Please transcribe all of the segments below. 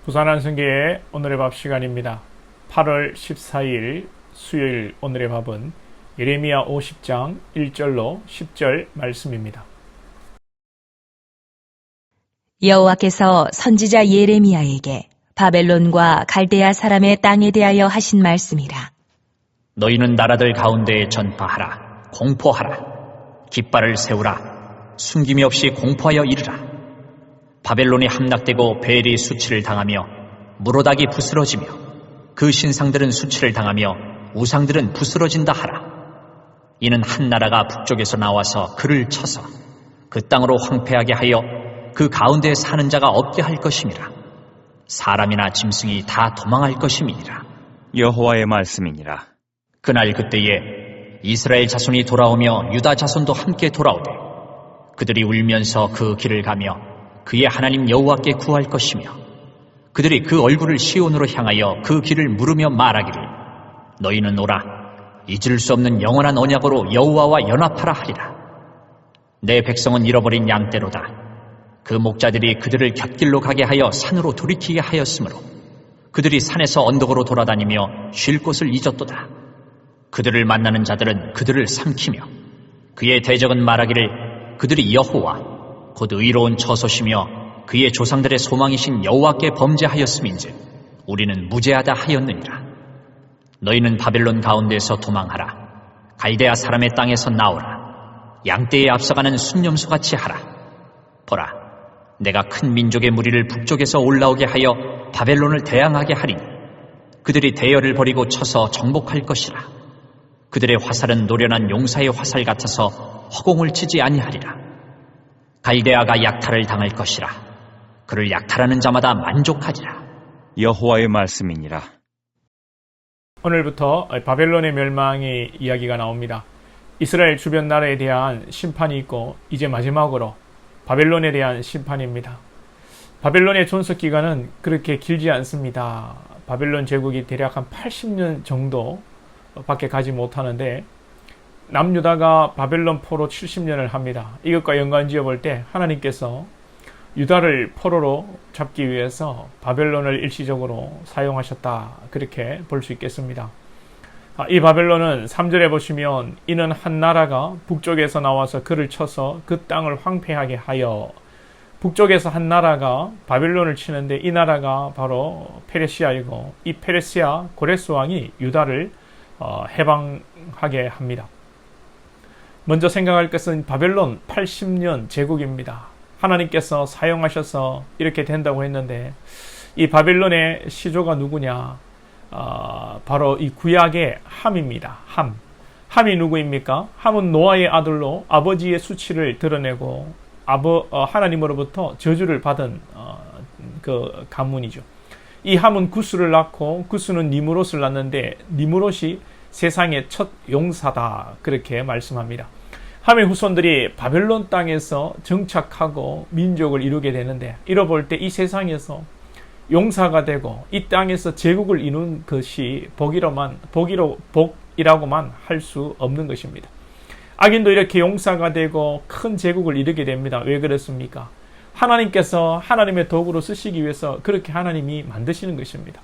부산 한성교회 오늘의 밥 시간입니다. 8월 14일 수요일 오늘의 밥은 예레미야 50장 1절로 10절 말씀입니다. 여호와께서 선지자 예레미야에게 바벨론과 갈대아 사람의 땅에 대하여 하신 말씀이라. 너희는 나라들 가운데에 전파하라. 공포하라. 깃발을 세우라. 숨김이 없이 공포하여 이르라. 바벨론이 함락되고 벨이 수치를 당하며 무로닥이 부스러지며 그 신상들은 수치를 당하며 우상들은 부스러진다 하라. 이는 한 나라가 북쪽에서 나와서 그를 쳐서 그 땅으로 황폐하게 하여 그 가운데에 사는 자가 없게 할 것임이라. 사람이나 짐승이 다 도망할 것임이니라. 여호와의 말씀이니라. 그날 그때에 이스라엘 자손이 돌아오며 유다 자손도 함께 돌아오되 그들이 울면서 그 길을 가며 그의 하나님 여호와께 구할 것이며 그들이 그 얼굴을 시온으로 향하여 그 길을 물으며 말하기를 너희는 오라 잊을 수 없는 영원한 언약으로 여호와와 연합하라 하리라. 내 백성은 잃어버린 양떼로다. 그 목자들이 그들을 곁길로 가게 하여 산으로 돌이키게 하였으므로 그들이 산에서 언덕으로 돌아다니며 쉴 곳을 잊었도다. 그들을 만나는 자들은 그들을 삼키며 그의 대적은 말하기를 그들이 여호와 곧 의로운 처소시며 그의 조상들의 소망이신 여호와께 범죄하였음인즉 우리는 무죄하다 하였느니라. 너희는 바벨론 가운데에서 도망하라. 갈대아 사람의 땅에서 나오라. 양떼에 앞서가는 순념수같이 하라. 보라, 내가 큰 민족의 무리를 북쪽에서 올라오게 하여 바벨론을 대항하게 하리니 그들이 대열을 버리고 쳐서 정복할 것이라. 그들의 화살은 노련한 용사의 화살 같아서 허공을 치지 아니하리라. 갈대아가 약탈을 당할 것이라. 그를 약탈하는 자마다 만족하리라. 여호와의 말씀이니라. 오늘부터 바벨론의 멸망의 이야기가 나옵니다. 이스라엘 주변 나라에 대한 심판이 있고 이제 마지막으로 바벨론에 대한 심판입니다. 바벨론의 존속 기간은 그렇게 길지 않습니다. 바벨론 제국이 대략 한 80년 정도 밖에 가지 못하는데 남유다가 바벨론 포로 70년을 합니다. 이것과 연관지어 볼 때 하나님께서 유다를 포로로 잡기 위해서 바벨론을 일시적으로 사용하셨다. 그렇게 볼 수 있겠습니다. 이 바벨론은 3절에 보시면 이는 한 나라가 북쪽에서 나와서 그를 쳐서 그 땅을 황폐하게 하여, 북쪽에서 한 나라가 바벨론을 치는데 이 나라가 바로 페르시아이고 이 페르시아 고레스 왕이 유다를 해방하게 합니다. 먼저 생각할 것은 바벨론 80년 제국입니다. 하나님께서 사용하셔서 이렇게 된다고 했는데 이 바벨론의 시조가 누구냐? 바로 이 구약의 함입니다. 함이 누구입니까? 함은 노아의 아들로 아버지의 수치를 드러내고 하나님으로부터 저주를 받은 그 가문이죠. 이 함은 구스를 낳고 구스는 니므롯을 낳는데 니므롯이 세상의 첫 용사다. 그렇게 말씀합니다. 함의 후손들이 바벨론 땅에서 정착하고 민족을 이루게 되는데 이뤄볼 때 이 세상에서 용사가 되고 이 땅에서 제국을 이룬 것이 복이라고만 할 수 없는 것입니다. 악인도 이렇게 용사가 되고 큰 제국을 이루게 됩니다. 왜 그렇습니까? 하나님께서 하나님의 도구로 쓰시기 위해서 그렇게 하나님이 만드시는 것입니다.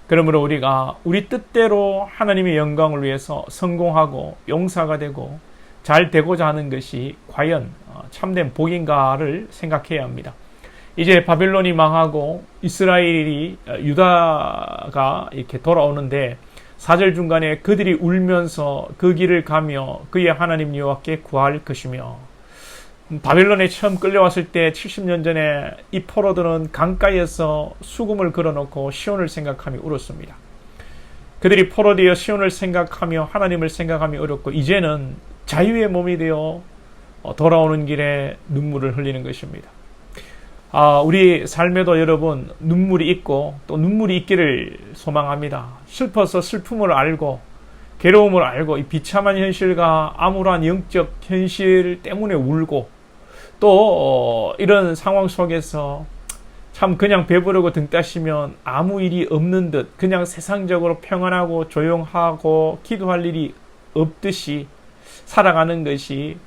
그러므로 우리가 우리 뜻대로 하나님의 영광을 위해서 성공하고 용사가 되고 잘 되고자 하는 것이 과연 참된 복인가를 생각해야 합니다. 이제 바벨론이 망하고 이스라엘이 유다가 이렇게 돌아오는데 4절 중간에 그들이 울면서 그 길을 가며 그의 하나님 여호와께 구할 것이며, 바벨론에 처음 끌려왔을 때 70년 전에 이 포로들은 강가에서 수금을 걸어놓고 시온을 생각하며 울었습니다. 그들이 포로되어 시온을 생각하며 하나님을 생각하며 울었고 이제는 자유의 몸이 되어 돌아오는 길에 눈물을 흘리는 것입니다. 우리 삶에도 여러분 눈물이 있고 또 눈물이 있기를 소망합니다. 슬퍼서 슬픔을 알고 괴로움을 알고 이 비참한 현실과 암울한 영적 현실 때문에 울고 또 이런 상황 속에서 참 그냥 배부르고 등 따시면 아무 일이 없는 듯 그냥 세상적으로 평안하고 조용하고 기도할 일이 없듯이 살아가는 것이,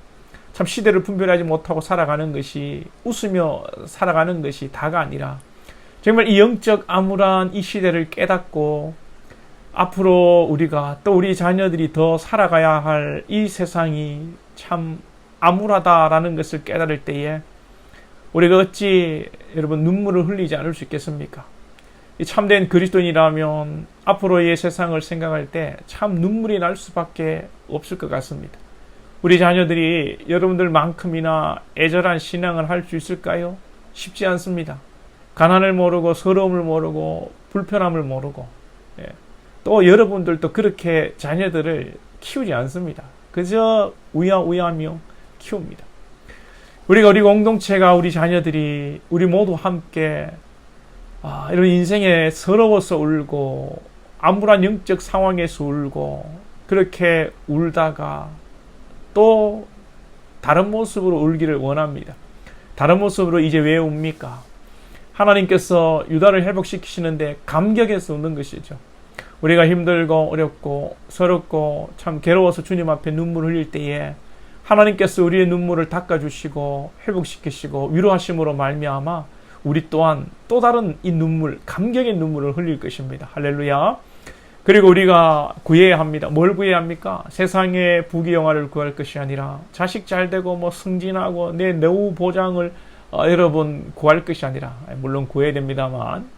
참 시대를 분별하지 못하고 살아가는 것이, 웃으며 살아가는 것이 다가 아니라 정말 이 영적 암울한 이 시대를 깨닫고 앞으로 우리가 또 우리 자녀들이 더 살아가야 할 이 세상이 참 암울하다라는 것을 깨달을 때에 우리가 어찌 여러분 눈물을 흘리지 않을 수 있겠습니까? 이 참된 그리스도인이라면 앞으로의 세상을 생각할 때 참 눈물이 날 수밖에 없을 것 같습니다. 우리 자녀들이 여러분들만큼이나 애절한 신앙을 할 수 있을까요? 쉽지 않습니다. 가난을 모르고 서러움을 모르고 불편함을 모르고 또 여러분들도 그렇게 자녀들을 키우지 않습니다. 그저 우야우야하며 키웁니다. 우리 공동체가 우리 자녀들이 우리 모두 함께 이런 인생에 서러워서 울고 암울한 영적 상황에서 울고 그렇게 울다가 또 다른 모습으로 울기를 원합니다. 다른 모습으로 이제 왜 웁니까? 하나님께서 유다를 회복시키시는데 감격해서 웃는 것이죠. 우리가 힘들고 어렵고 서럽고 참 괴로워서 주님 앞에 눈물 흘릴 때에 하나님께서 우리의 눈물을 닦아주시고 회복시키시고 위로하심으로 말미암아 우리 또한 또 다른 이 눈물, 감격의 눈물을 흘릴 것입니다. 할렐루야. 그리고 우리가 구해야 합니다. 뭘 구해야 합니까? 세상의 부귀영화를 구할 것이 아니라 자식 잘 되고 승진하고 내 노후 보장을 여러분 구할 것이 아니라 물론 구해야 됩니다만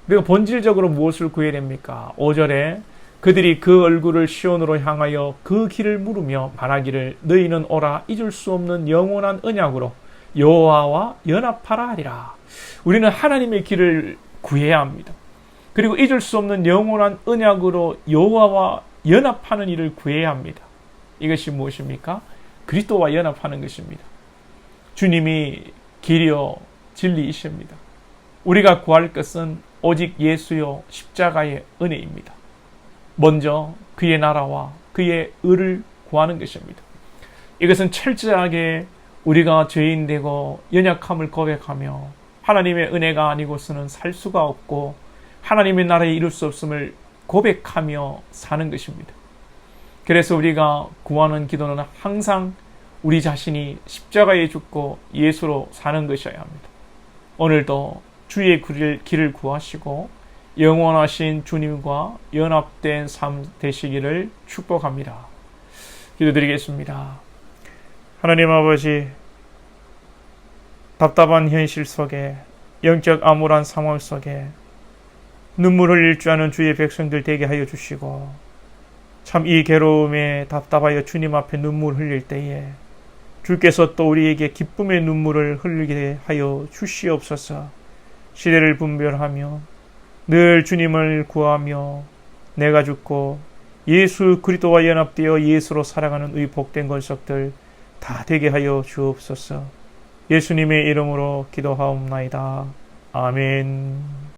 우리가 본질적으로 무엇을 구해야 됩니까? 5절에 그들이 그 얼굴을 시온으로 향하여 그 길을 물으며 말하기를 너희는 오라 잊을 수 없는 영원한 언약으로 여호와와 연합하라 하리라. 우리는 하나님의 길을 구해야 합니다. 그리고 잊을 수 없는 영원한 언약으로 여호와와 연합하는 일을 구해야 합니다. 이것이 무엇입니까? 그리스도와 연합하는 것입니다. 주님이 길이요 진리이십니다. 우리가 구할 것은 오직 예수요 십자가의 은혜입니다. 먼저 그의 나라와 그의 의를 구하는 것입니다. 이것은 철저하게 우리가 죄인되고 연약함을 고백하며 하나님의 은혜가 아니고서는 살 수가 없고 하나님의 나라에 이룰 수 없음을 고백하며 사는 것입니다. 그래서 우리가 구하는 기도는 항상 우리 자신이 십자가에 죽고 예수로 사는 것이어야 합니다. 오늘도 주의 길을 구하시고 영원하신 주님과 연합된 삶 되시기를 축복합니다. 기도드리겠습니다. 하나님 아버지, 답답한 현실 속에 영적 암울한 상황 속에 눈물 흘릴 줄 아는 주의 백성들 되게 하여 주시고 참 이 괴로움에 답답하여 주님 앞에 눈물 흘릴 때에 주께서 또 우리에게 기쁨의 눈물을 흘리게 하여 주시옵소서. 시대를 분별하며 늘 주님을 구하며 내가 죽고 예수 그리스도와 연합되어 예수로 살아가는 의 복된 권속들 다 되게 하여 주옵소서. 예수님의 이름으로 기도하옵나이다. 아멘.